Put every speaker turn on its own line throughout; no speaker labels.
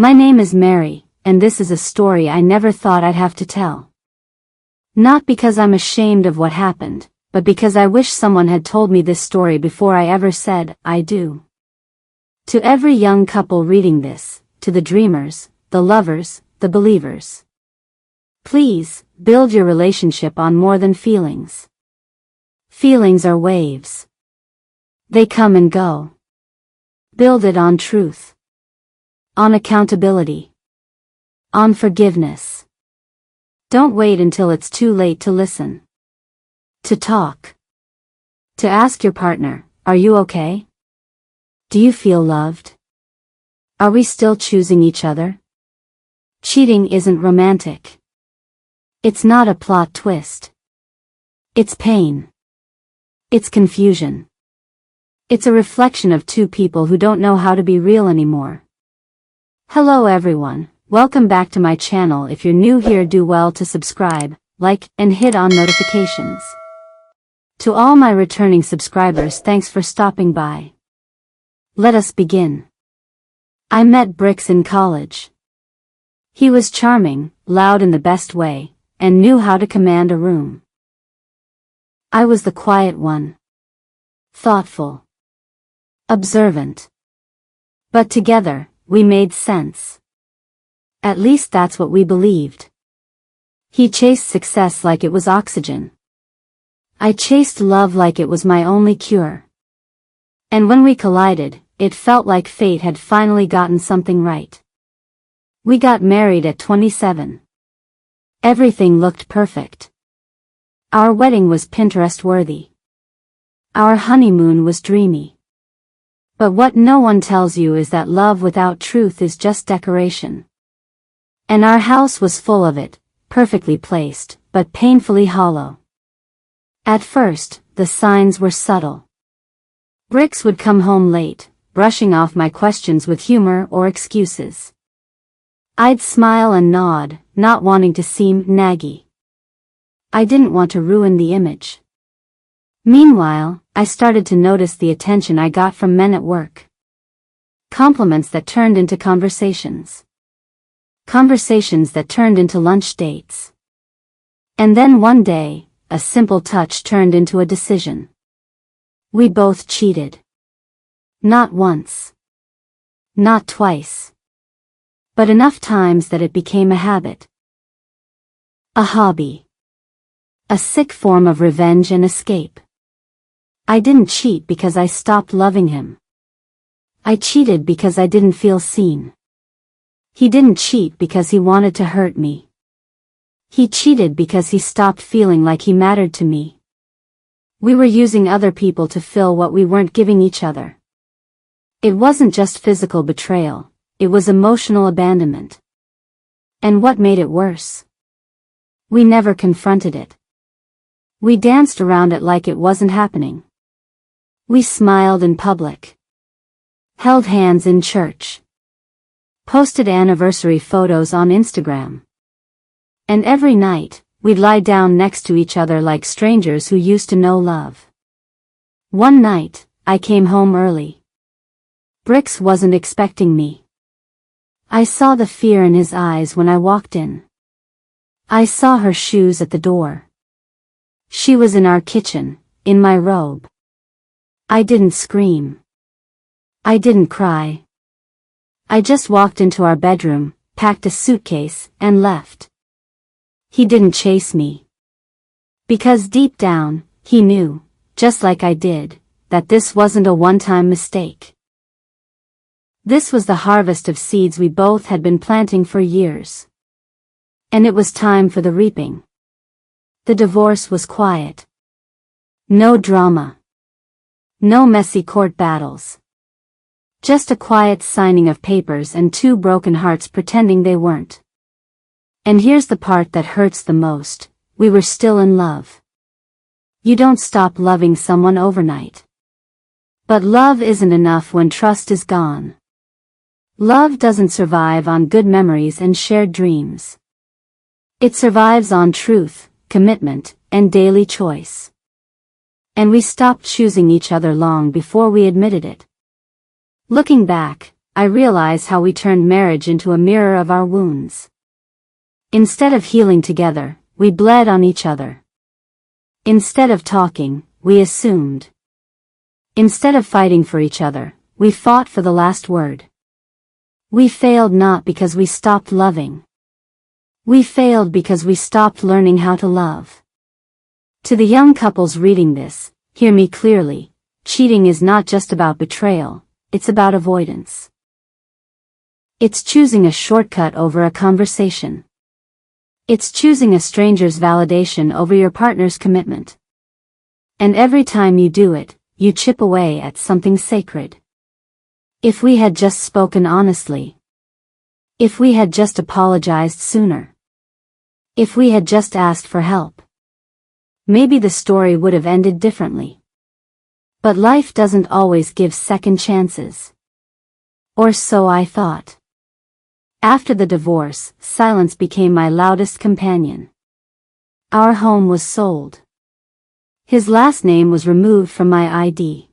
My name is Mary, and this is a story I never thought I'd have to tell. Not because I'm ashamed of what happened, but because I wish someone had told me this story before I ever said, I do. To every young couple reading this, to the dreamers, the lovers, the believers. Please, build your relationship on more than feelings. Feelings are waves. They come and go. Build it on truth. On accountability. On forgiveness. Don't wait until it's too late to listen. To talk. To ask your partner, are you okay? Do you feel loved? Are we still choosing each other? Cheating isn't romantic. It's not a plot twist. It's pain. It's confusion. It's a reflection of two people who don't know how to be real anymore. Hello everyone, welcome back to my channel. If you're new here, do well to subscribe, like, and hit on notifications. To all my returning subscribers, thanks for stopping by. Let us begin. I met Brix in college. He was charming, loud in the best way, and knew how to command a room. I was the quiet one. Thoughtful. Observant. But together, we made sense. At least that's what we believed. He chased success like it was oxygen. I chased love like it was my only cure. And when we collided, it felt like fate had finally gotten something right. We got married at 27. Everything looked perfect. Our wedding was Pinterest-worthy. Our honeymoon was dreamy. But what no one tells you is that love without truth is just decoration. And our house was full of it, perfectly placed, but painfully hollow. At first, the signs were subtle. Brix would come home late, brushing off my questions with humor or excuses. I'd smile and nod, not wanting to seem naggy. I didn't want to ruin the image. Meanwhile, I started to notice the attention I got from men at work. Compliments that turned into conversations. Conversations that turned into lunch dates. And then one day, a simple touch turned into a decision. We both cheated. Not once. Not twice. But enough times that it became a habit. A hobby. A sick form of revenge and escape. I didn't cheat because I stopped loving him. I cheated because I didn't feel seen. He didn't cheat because he wanted to hurt me. He cheated because he stopped feeling like he mattered to me. We were using other people to fill what we weren't giving each other. It wasn't just physical betrayal, it was emotional abandonment. And what made it worse? We never confronted it. We danced around it like it wasn't happening. We smiled in public. Held hands in church. Posted anniversary photos on Instagram. And every night, we'd lie down next to each other like strangers who used to know love. One night, I came home early. Brix wasn't expecting me. I saw the fear in his eyes when I walked in. I saw her shoes at the door. She was in our kitchen, in my robe. I didn't scream. I didn't cry. I just walked into our bedroom, packed a suitcase, and left. He didn't chase me. Because deep down, he knew, just like I did, that this wasn't a one-time mistake. This was the harvest of seeds we both had been planting for years. And it was time for the reaping. The divorce was quiet. No drama. No messy court battles. Just a quiet signing of papers and two broken hearts pretending they weren't. And here's the part that hurts the most, we were still in love. You don't stop loving someone overnight. But love isn't enough when trust is gone. Love doesn't survive on good memories and shared dreams. It survives on truth, commitment, and daily choice. And we stopped choosing each other long before we admitted it. Looking back, I realize how we turned marriage into a mirror of our wounds. Instead of healing together, we bled on each other. Instead of talking, we assumed. Instead of fighting for each other, we fought for the last word. We failed not because we stopped loving. We failed because we stopped learning how to love. To the young couples reading this, hear me clearly. Cheating is not just about betrayal, it's about avoidance. It's choosing a shortcut over a conversation. It's choosing a stranger's validation over your partner's commitment. And every time you do it, you chip away at something sacred. If we had just spoken honestly. If we had just apologized sooner. If we had just asked for help. Maybe the story would have ended differently. But life doesn't always give second chances. Or so I thought. After the divorce, silence became my loudest companion. Our home was sold. His last name was removed from my ID.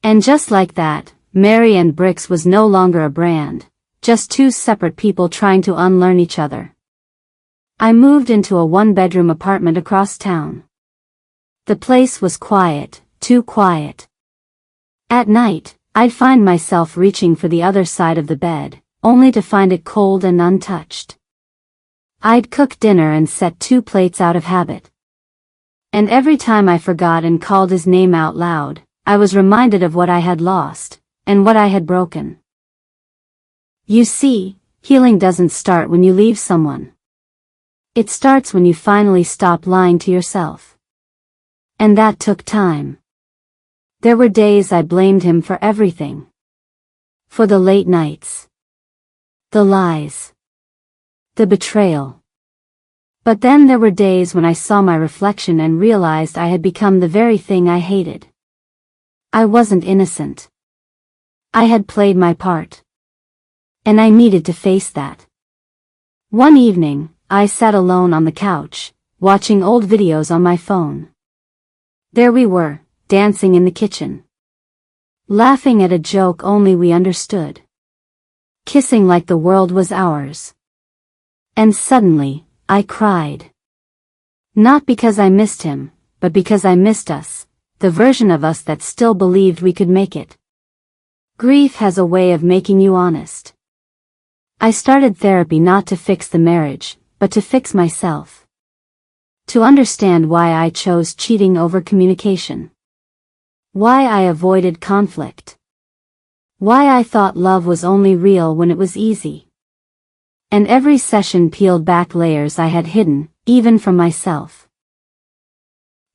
And just like that, Mary and Bricks was no longer a brand, just two separate people trying to unlearn each other. I moved into a one-bedroom apartment across town. The place was quiet, too quiet. At night, I'd find myself reaching for the other side of the bed, only to find it cold and untouched. I'd cook dinner and set 2 plates out of habit. And every time I forgot and called his name out loud, I was reminded of what I had lost, and what I had broken. You see, healing doesn't start when you leave someone. It starts when you finally stop lying to yourself. And that took time. There were days I blamed him for everything. For the late nights. The lies. The betrayal. But then there were days when I saw my reflection and realized I had become the very thing I hated. I wasn't innocent. I had played my part. And I needed to face that. One evening, I sat alone on the couch, watching old videos on my phone. There we were, dancing in the kitchen. Laughing at a joke only we understood. Kissing like the world was ours. And suddenly, I cried. Not because I missed him, but because I missed us, the version of us that still believed we could make it. Grief has a way of making you honest. I started therapy not to fix the marriage, but to fix myself. To understand why I chose cheating over communication. Why I avoided conflict. Why I thought love was only real when it was easy. And every session peeled back layers I had hidden, even from myself.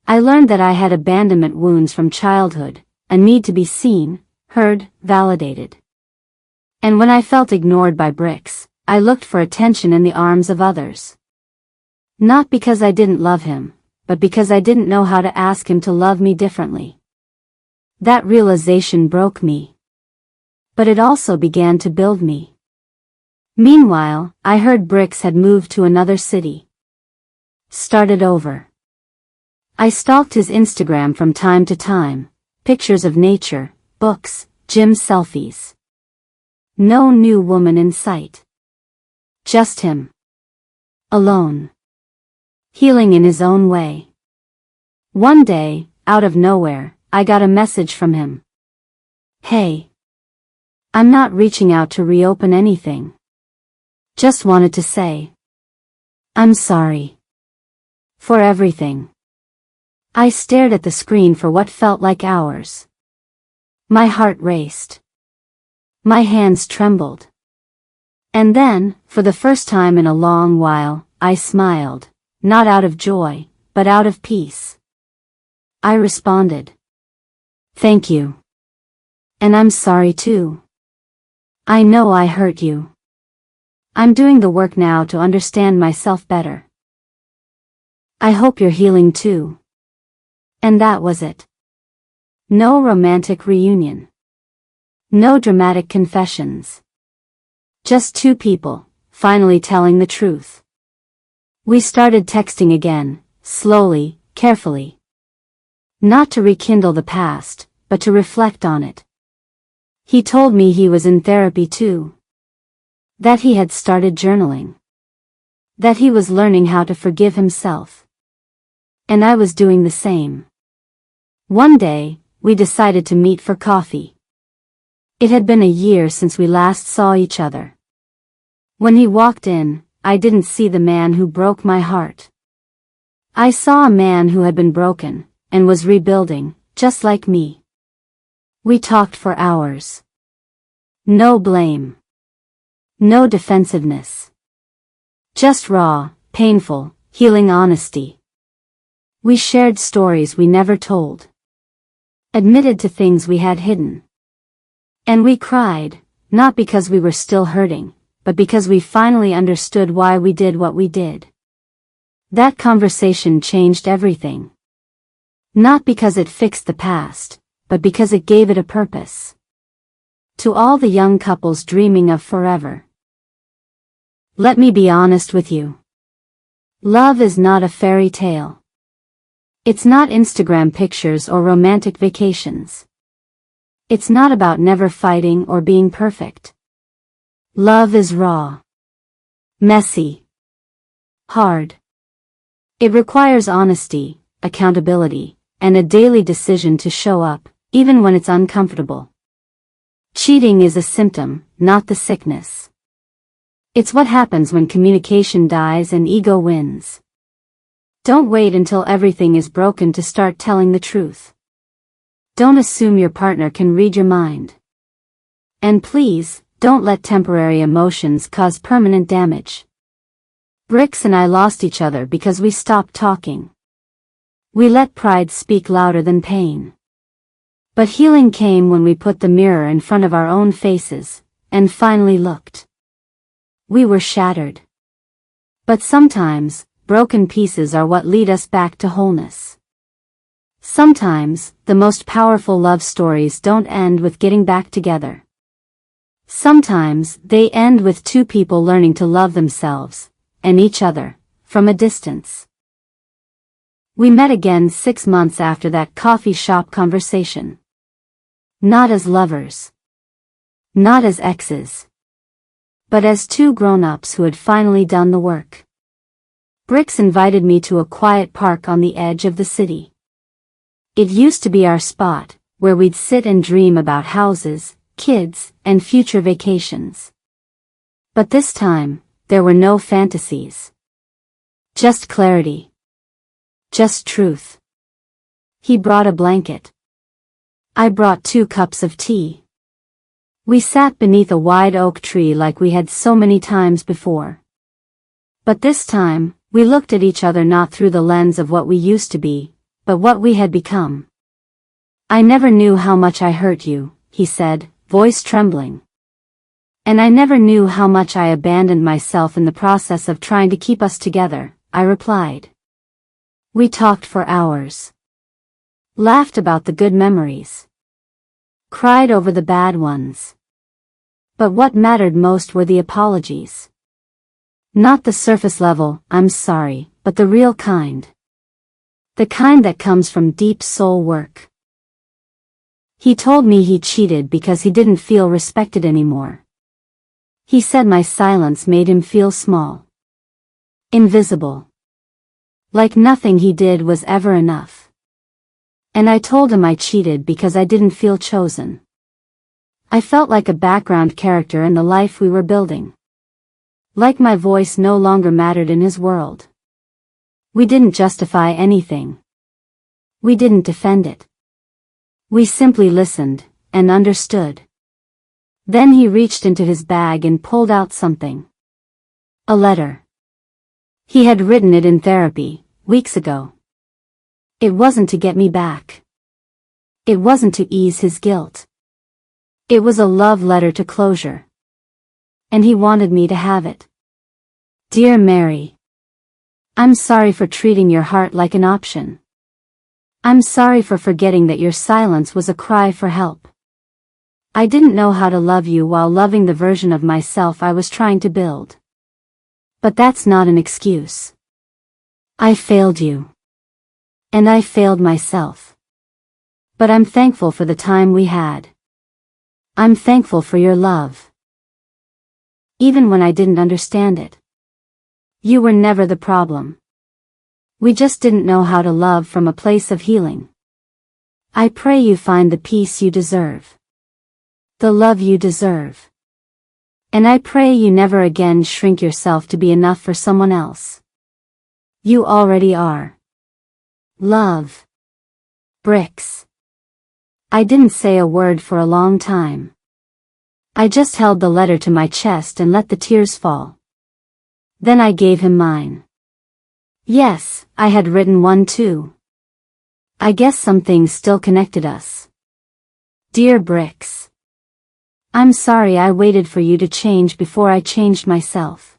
I learned that I had abandonment wounds from childhood, a need to be seen, heard, validated. And when I felt ignored by Bricks, I looked for attention in the arms of others. Not because I didn't love him, but because I didn't know how to ask him to love me differently. That realization broke me. But it also began to build me. Meanwhile, I heard Bricks had moved to another city. Started over. I stalked his Instagram from time to time, pictures of nature, books, gym selfies. No new woman in sight. Just him. Alone. Healing in his own way. One day, out of nowhere, I got a message from him. Hey. I'm not reaching out to reopen anything. Just wanted to say. I'm sorry. For everything. I stared at the screen for what felt like hours. My heart raced. My hands trembled. And then, for the first time in a long while, I smiled, not out of joy, but out of peace. I responded. Thank you. And I'm sorry too. I know I hurt you. I'm doing the work now to understand myself better. I hope you're healing too. And that was it. No romantic reunion. No dramatic confessions. Just 2 people, finally telling the truth. We started texting again, slowly, carefully. Not to rekindle the past, but to reflect on it. He told me he was in therapy too. That he had started journaling. That he was learning how to forgive himself. And I was doing the same. One day, we decided to meet for coffee. It had been a year since we last saw each other. When he walked in, I didn't see the man who broke my heart. I saw a man who had been broken, and was rebuilding, just like me. We talked for hours. No blame. No defensiveness. Just raw, painful, healing honesty. We shared stories we never told. Admitted to things we had hidden. And we cried, not because we were still hurting, but because we finally understood why we did what we did. That conversation changed everything. Not because it fixed the past, but because it gave it a purpose. To all the young couples dreaming of forever. Let me be honest with you. Love is not a fairy tale. It's not Instagram pictures or romantic vacations. It's not about never fighting or being perfect. Love is raw. Messy. Hard. It requires honesty, accountability, and a daily decision to show up, even when it's uncomfortable. Cheating is a symptom, not the sickness. It's what happens when communication dies and ego wins. Don't wait until everything is broken to start telling the truth. Don't assume your partner can read your mind. And please, don't let temporary emotions cause permanent damage. Brix and I lost each other because we stopped talking. We let pride speak louder than pain. But healing came when we put the mirror in front of our own faces, and finally looked. We were shattered. But sometimes, broken pieces are what lead us back to wholeness. Sometimes, the most powerful love stories don't end with getting back together. Sometimes, they end with two people learning to love themselves, and each other, from a distance. We met again 6 months after that coffee shop conversation. Not as lovers. Not as exes. But as two grown-ups who had finally done the work. Brix invited me to a quiet park on the edge of the city. It used to be our spot, where we'd sit and dream about houses, kids, and future vacations. But this time, there were no fantasies. Just clarity. Just truth. He brought a blanket. I brought 2 cups of tea. We sat beneath a wide oak tree like we had so many times before. But this time, we looked at each other not through the lens of what we used to be, but what we had become. I never knew how much I hurt you, he said, voice trembling. And I never knew how much I abandoned myself in the process of trying to keep us together, I replied. We talked for hours. Laughed about the good memories. Cried over the bad ones. But what mattered most were the apologies. Not the surface level, I'm sorry, but the real kind. The kind that comes from deep soul work. He told me he cheated because he didn't feel respected anymore. He said my silence made him feel small. Invisible. Like nothing he did was ever enough. And I told him I cheated because I didn't feel chosen. I felt like a background character in the life we were building. Like my voice no longer mattered in his world. We didn't justify anything. We didn't defend it. We simply listened, and understood. Then he reached into his bag and pulled out something. A letter. He had written it in therapy, weeks ago. It wasn't to get me back. It wasn't to ease his guilt. It was a love letter to closure. And he wanted me to have it. Dear Mary. I'm sorry for treating your heart like an option. I'm sorry for forgetting that your silence was a cry for help. I didn't know how to love you while loving the version of myself I was trying to build. But that's not an excuse. I failed you. And I failed myself. But I'm thankful for the time we had. I'm thankful for your love. Even when I didn't understand it. You were never the problem. We just didn't know how to love from a place of healing. I pray you find the peace you deserve. The love you deserve. And I pray you never again shrink yourself to be enough for someone else. You already are. Love. Bricks. I didn't say a word for a long time. I just held the letter to my chest and let the tears fall. Then I gave him mine. Yes, I had written one too. I guess some things still connected us. Dear Bricks. I'm sorry I waited for you to change before I changed myself.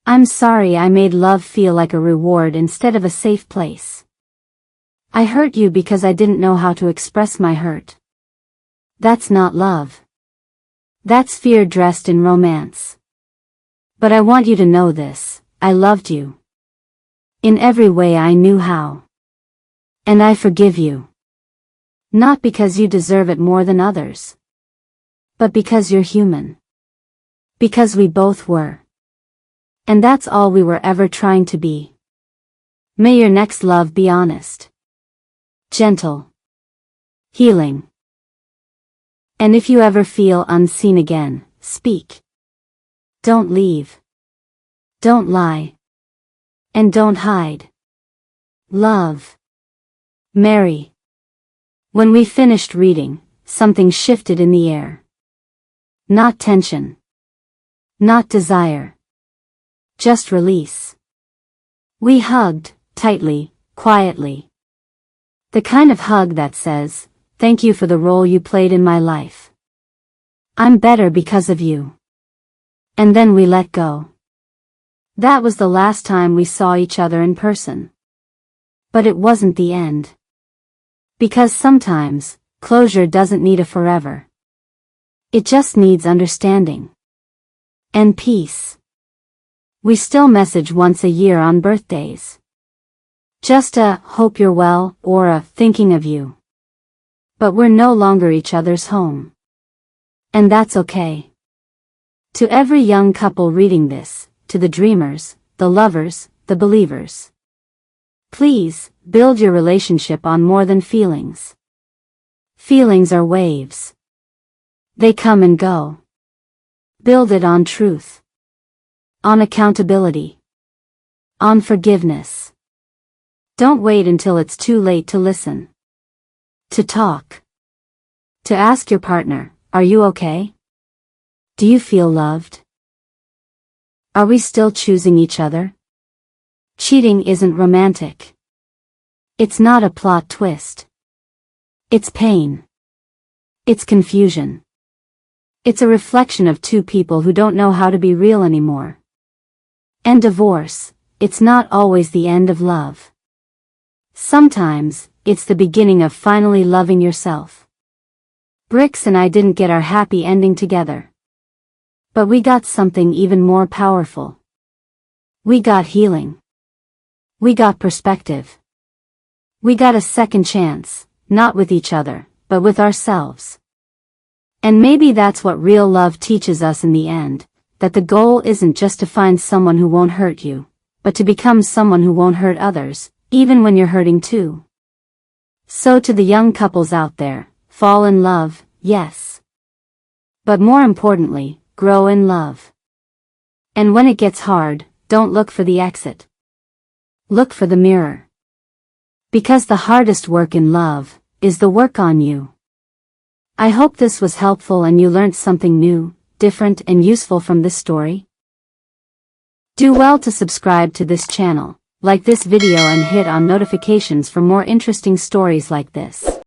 I'm sorry I made love feel like a reward instead of a safe place. I hurt you because I didn't know how to express my hurt. That's not love. That's fear dressed in romance. But I want you to know this, I loved you. In every way I knew how. And I forgive you. Not because you deserve it more than others. But because you're human. Because we both were. And that's all we were ever trying to be. May your next love be honest. Gentle. Healing. And if you ever feel unseen again, speak. Don't leave. Don't lie. And don't hide. Love. Mary. When we finished reading, something shifted in the air. Not tension. Not desire. Just release. We hugged, tightly, quietly. The kind of hug that says, thank you for the role you played in my life. I'm better because of you. And then we let go. That was the last time we saw each other in person. But it wasn't the end. Because sometimes, closure doesn't need a forever. It just needs understanding. And peace. We still message once a year on birthdays. Just a, hope you're well, or a, thinking of you. But we're no longer each other's home. And that's okay. To every young couple reading this, to the dreamers, the lovers, the believers. Please, build your relationship on more than feelings. Feelings are waves. They come and go. Build it on truth. On accountability. On forgiveness. Don't wait until it's too late to listen. To talk. To ask your partner, are you okay? Do you feel loved? Are we still choosing each other? Cheating isn't romantic. It's not a plot twist. It's pain. It's confusion. It's a reflection of two people who don't know how to be real anymore. And divorce, it's not always the end of love. Sometimes, it's the beginning of finally loving yourself. Bricks and I didn't get our happy ending together. But we got something even more powerful. We got healing. We got perspective. We got a second chance, not with each other, but with ourselves. And maybe that's what real love teaches us in the end, that the goal isn't just to find someone who won't hurt you, but to become someone who won't hurt others, even when you're hurting too. So to the young couples out there, fall in love, yes. But more importantly, grow in love. And when it gets hard, don't look for the exit. Look for the mirror. Because the hardest work in love is the work on you. I hope this was helpful and you learned something new, different and useful from this story. Do well to subscribe to this channel, like this video and hit on notifications for more interesting stories like this.